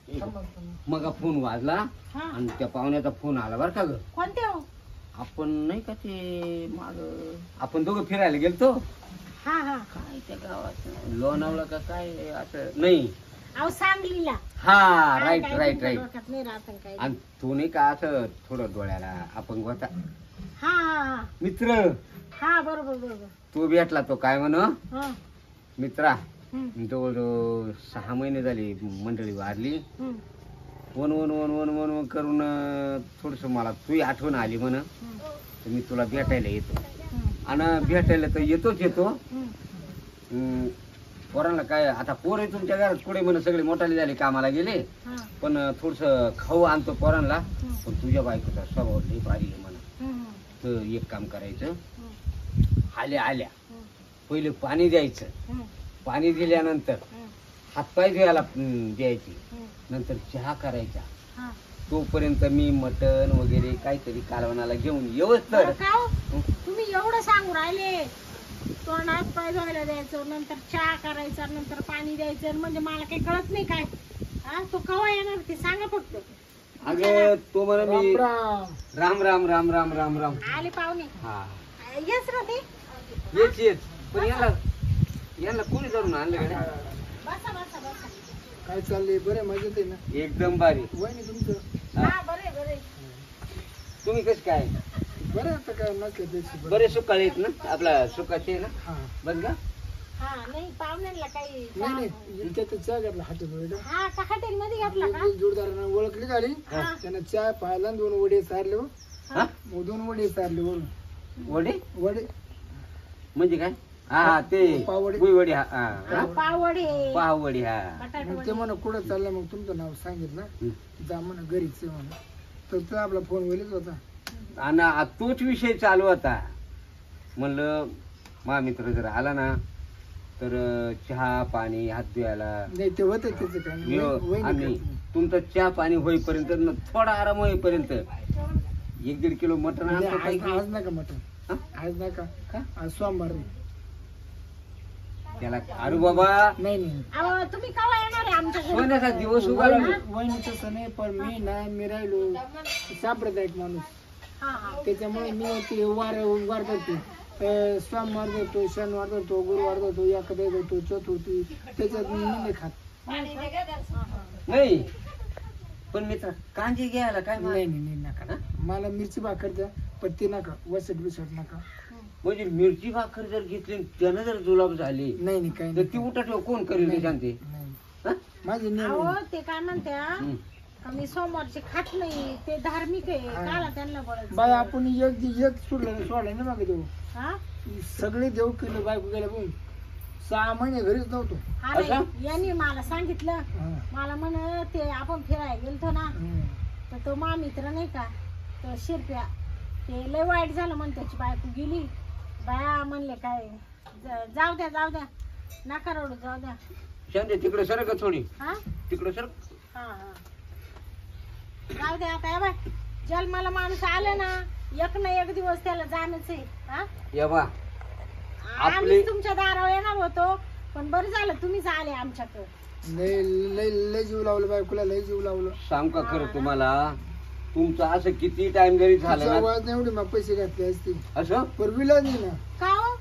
मग फोन वाजला आणि त्या पाहुण्याचा फोन आला बरं का ग. कोणते हो? आपण नाही का ते माग आपण दोघं फिरायला गेलतो हा हा काय त्या गावात लोणावळा का काय असं नाही. अहो सांगलीला. हा काय राईट काय राईट तुमच्या राईट. डोक्यात नाही राहत काय. आणि तू नाही का असं थोडं डोळ्याला आपण होता हा हा मित्र. हा बरोबर बरोबर. तो भेटला तो काय म्हण हा मित्रा हम्म, जवळ 6 महिने झाली मंडळी वाढली. हम्म, one one one one one one करून थोडस मला तुही आठवण आली म्हण हम्म, तर मी तुला भेटायला येतो. हम्म, आणि भेटायला तर येतोच येतो. हम्म, पोरांना काय आता पोर आहे तुमच्या घरात पुढे म्हण सगळे मोठाले झाले कामाला गेले हा, पण थोडस खाऊ आणतो पोरांना. हम्म, पण तुझ्या बायकोचा स्वभाव लई भारी आहे म्हणा. हम्म, तर एक काम करायचं हम्म, आल्या आल्या हम्म, पहिले पाणी द्यायचं. हम्म, पाणी दिल्यानंतर हम्म, हातपाय धुवायला द्यायची. हम्म, नंतर चहा करायचा. हा. तोपर्यंत मी मटण वगैरे काहीतरी कालवणाला घेऊन येऊच बरं तर. का हो? तुम्ही एवढं सांगू राहिले तोंडात पाय धुवायला द्यायचं नंतर चहा करायचा नंतर पाणी द्यायचं म्हणजे मला काही कळत नाही काय. हा तो कवा येणार ते सांगा फक्त. अगं तो म्हणा मी राम. राम राम राम राम राम राम. आले पाहुणे. हा येस ना ते. येच येच पण याला कोणी करून आणलं गड्या? बसा बसा बसा. काय चाललंय? बरं मजेत आहे ना? एकदम भारी. वहिनी तुमचं हा बरे बरे. तुम्ही कस काय बरं आता काय नसलं त्याची बरं. बरे सुकाळे आहेत ना आपला सुकाचे आहे ना हा बस का. हा नाही पाहुण्यांना काही नाही नाही इतक्या तर चहा घेतला हातात वडे. हा का हॉटेल मध्ये घातला का? जोरदारानं ओळखली गाडी हा. त्यानं चहा पाहिला 2 वडे सारले हो. हा 2 वडे सारले वरून वडे वडे म्हणजे काय? हा ते पाववडे. गुईवडी. हा हा, हा पाववडे पाववडी. हा बटाटे मग वडे. ते म्हणा कुठं चाललं मग तुमचं नाव सांगितलं जा म्हणा घरीच आहे म्हणा तर तो आपला फोन वळीच होता. आणि तोच विषय चालू होता. म्हणलं मा मित्र जर आला ना तर चहा पाणी हात धुवायला नाही ते होतं त्याचं काय नाही. वहिनी आणि करते. तुमचा चहा पाणी होईपर्यंत न थोडा आराम होईपर्यंत 1-1.5 किलो मटण म्हणजे आणतो आज पैकी. आज नका मटण. हा? आज नका का? आज सोमवार आहे. त्याला अरे बाबा नाही नाही अहो तुम्ही कवा येणार आहे आमच्या घरी? सोन्याचा दिवस उगाला. वहिनी तसं नाही पण मी राहिलो सांप्रदायिक माणूस हा हा त्याच्यामुळे मी ते वार करतो. सोमवार देतो शनिवार देतो गुरुवार देतो एखादा देतो चतुर्थी त्याच्यात मी नाही खात. नाही पण मित्र कांजी घ्यायला काय मार- नाही नाही नाही नका मला मिरची भाकर द्या पण ती नका वसट बिसट नका. म्हणजे मिरची भाकर जर घेतली त्यानं जर जुलाब झाली नाही नाही काही तर नाही ती उठा ठेव कोण करेल ते सांगते. नाही. हा? माझे नियम अहो आहे. ते काय म्हणत्या हम्म. का मी सोमवारचे खात नाही ते धार्मिक आहे हा. काला त्यांना बोलायचं. बाय आपण एक सोडलं ना मागे देऊ हा? सगळे देऊ केलं बायको गेल्या पण 6 महिने घरीच नव्हतो. हा असं? नाही, यांनी मला सांगितलं हा. मला म्हण ते आपण फिरायला गेलतो ना हम्म. तर तो मा मित्र नाही का तो शिरप्या ते लय वाईट झालं म्हण त्याची बायको गेली बाया म्हणले काय जाऊ द्या नका रडू जाऊ द्या. शांती तिकडे सर का थोडी हा तिकडे सर. हा हा जाऊ द्या आता. बाय जन्माला माणूस आलं ना एक दिवस त्याला जाणंच आहे. हा या बा आम्ही आपले- तुमच्या दारावर येणार होतो पण बरं झालं तुम्हीच आले आमच्याकडे. लय लय लय जीव लावलं बायकोला लय जीव लावलं. सांग का खरं तुम्हाला तुमचं असं किती टाइम जरी झालं तिच्या ना आवाज नाही एवढे मग पैसे घातले असते असं पण विला नाही ना. का हो?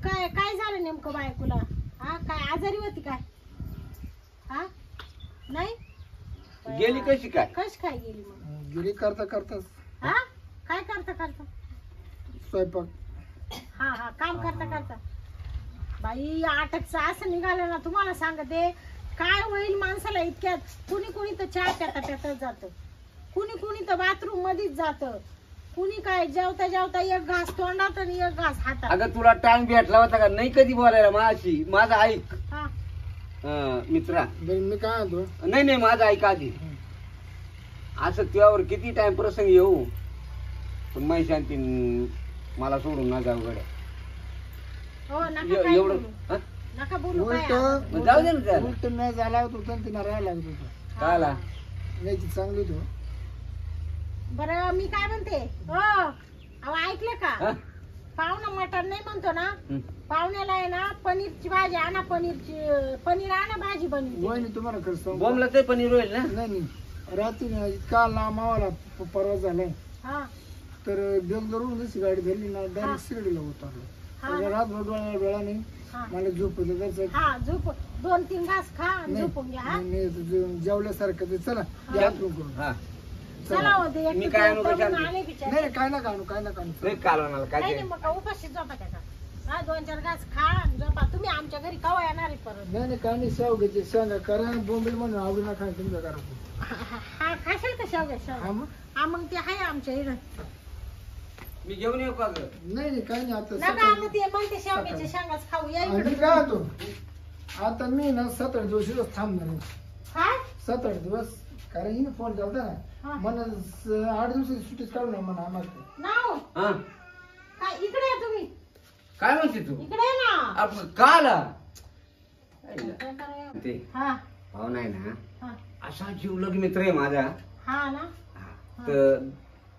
काय काय झालं नेमकं बायकोला? हा काय आजारी होती काय? हा नाही गेली कशी काय? कशी काय गेली मग? गिरी करता करताच हा काय करता स्वयंपाक हा हा काम करता बाई अटकचं असं निघालं ना तुम्हाला सांगते काय होईल माणसाला इतक्यात. कुणी तर चहा प्याता जात कुणी तर बाथरूम मध्येच जात कुणी काय जेवता एक घास तोंडात आणि एक घास हातात. अगं तुला टाइम भेटला होता का नाही कधी बोलायला माझी? माझं ऐक हा मित्रा. बरं मी काय म्हणतो नाही माझं ऐक आधी. असं तुझ्यावर किती टाइम प्रसंग येऊ पण माही शांती मला सोडून ना जाऊ गड्या. हो नका काय एवढं बोलू. हा? नका बोलू काय उलट मग जाऊ दे ना त्याला. उलट न झाला होता तिला राहायला लागत होतं. काय आला? नाही ती चांगली होती. बरं मी काय म्हणते हो अहो ऐकलं का? हा? पाहुणा मटण नाही म्हणतो ना, हं. पाहुण्याला आहे ना पनीरची भाजी आणा, पनीर आणा, भाजी बनवी. वहिनी तुम्हाला खरं सांगू बॉम्बला ते पनीर होईल ना. नाही रात्री ना इतका लांब आम्हाला परवा झालाय हा तर बेंगलोरून जशी गाडी धरली ना हा. डायरेक्ट शिर्डीला उतरलो. हा त्याच्या रात्र डोळा नाही हा. मला झोपलं जायचं हा झोप 2-3 घास खा आणि झोपून घ्या. हा जेवल्यासारखं ते चला हा. या करू हा चला होते मी काय आणू का शांती? आले बिचारे. नाही काय ना काढू काय ना नाही काढू कालवणाला काय नाही ते नाही, मग उपाशी झोपा त्याचा. हा 2-4 घास खा आणि झोपा. तुम्ही आमच्या घरी कवा येणार आहे परत? नाही काय नाही शेवग्याचे शेंगा करा बोंबील म्हणून आवडी ना खा तुमच्या घरात हा खाशाल का शेवग्या हा शेवगा? मग हा मग ते आहे आमच्या इकडं. मी घेऊन येऊ का ग? नाही काय नाही आता नका सकाळी- आता ते मग ते शेवग्याचे शेंगाच खाऊ या आणि इकडे. काय होतो आता मी ना 7-8 दिवस थांबणार आहे. काय 7-8 दिवस कारण हिने फोन केलता हा. ना मला 8 दिवसाची सुट्टीच काढू ना म्हणा आम्हाला नाव हा काय इकडे या तुम्ही, काय म्हणते तू? इकडे या ना. आपण का आला? काय करायला? ते हा भाऊ नाही ना हा असा जीवलग मित्र आहे माझा. हा ना. हा. तर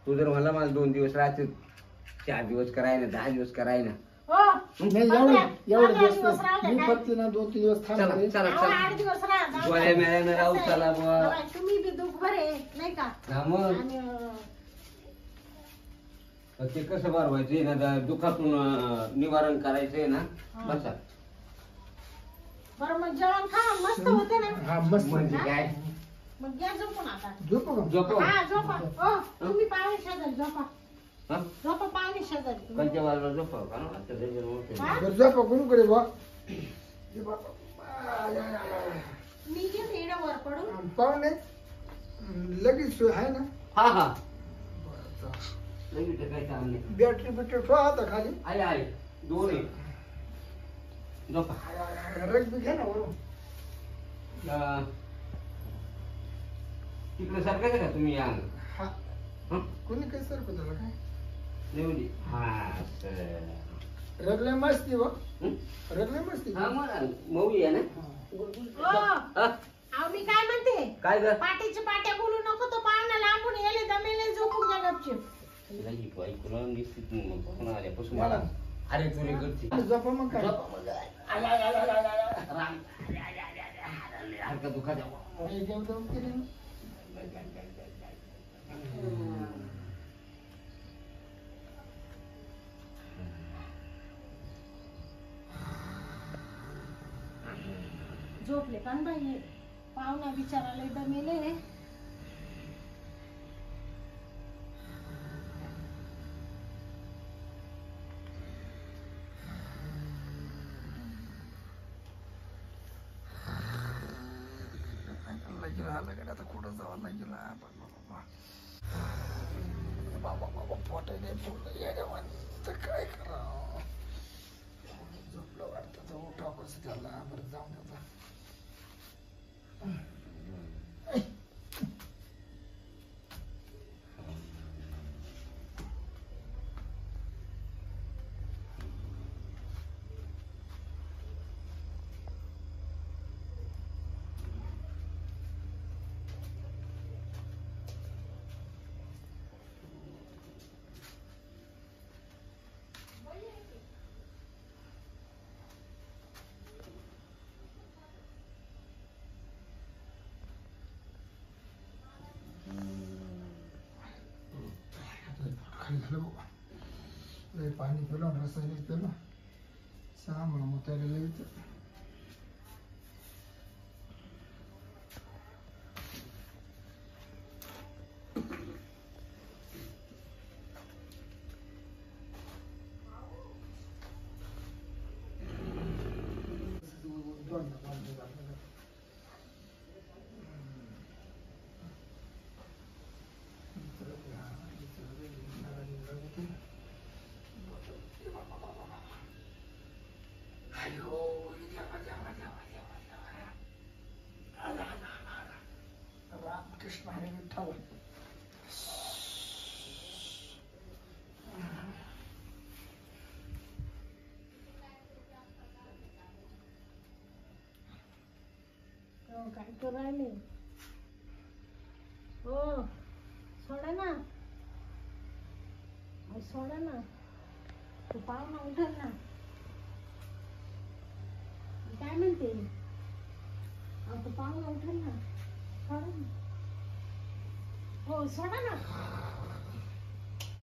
तू जर म्हणला मला 2 दिवस राहते, 4 दिवस कराय ना, 10 दिवस कराय ना. हो नाही एवढे दिवस मी फक्त ना 2-3 दिवस चला थांबते चला अहो, चला 8 दिवस राहा. जाऊ गोळ्या द्या. मिळायला राहू कसं चला आहे? बुवा. बघा, तुम्ही बी दुःख भरे नाही का? हा मग आणि ते कसं भरवायचंय ना, दुखातून निवारण करायचंय ना. हा. बसा. बरं मग जेवण खा मस्त होते ना. हा मस्त म्हणजे काय? मग घ्या झोपून आता. झोपू का झोपव. हा झोपा. हो तुम्ही पाहुणे शेजारी झोपा. हा? झोपा पाहुणे शेजारी तुम्ही. कोणत्या बाजूला झोपाव का ना? आता त्याच्यावर मोठे. हा? बरं झोपा कोणकडे बा मी घेते इकडे वर पडून. पाहुणे लगेच आहे ना हा हा लगेच काय काम नाही. बॅटरी बिटरी ठेवा आता खाली आहे आहे 2 आहे. झोपा. रग घ्या ना वरून तिकडे सारखायचं का तुम्ही या? हा हं? कोणी काही सारखं झालं काय नेवली. हा असं. रगले मस्ती बा हं? रगले मस्ती हा मग मऊ आहे ना. हो हा? अहो मी काय म्हणते, काय ग? पाटीच्या पाट्या बोलू नको, तो पाहुणा लांबून येले दमेले, झोपून घ्या गपचूप. तिला ही बाई तुला दिसते बघून आल्यापासून मला. अरे तुला करते. झोपा मग काय हरकत दुखा एकदम दम केली ना. झोपले का न बाई? पाहुणा बिचाराला दमेले. आता कुठं जावं लागेल बाबा पोटाने फुलं येड्यावानी तर काय करावं झोपलं वाटतं तर उठा कसं त्याला बरं जाऊन आता खाली झालं बाबा लय पाणी पिलं रसायनिक पिलं 6 म्हणून मग त्याला लई रामकृष्ण हरी विठ्ठल काय करू राहिले? हो सोडा ना, सोडा ना. तू पाहुणा उठल ना. काय म्हणते अहो, तू पाहुणा उठल ना. सोडा ना. हो सोडा ना.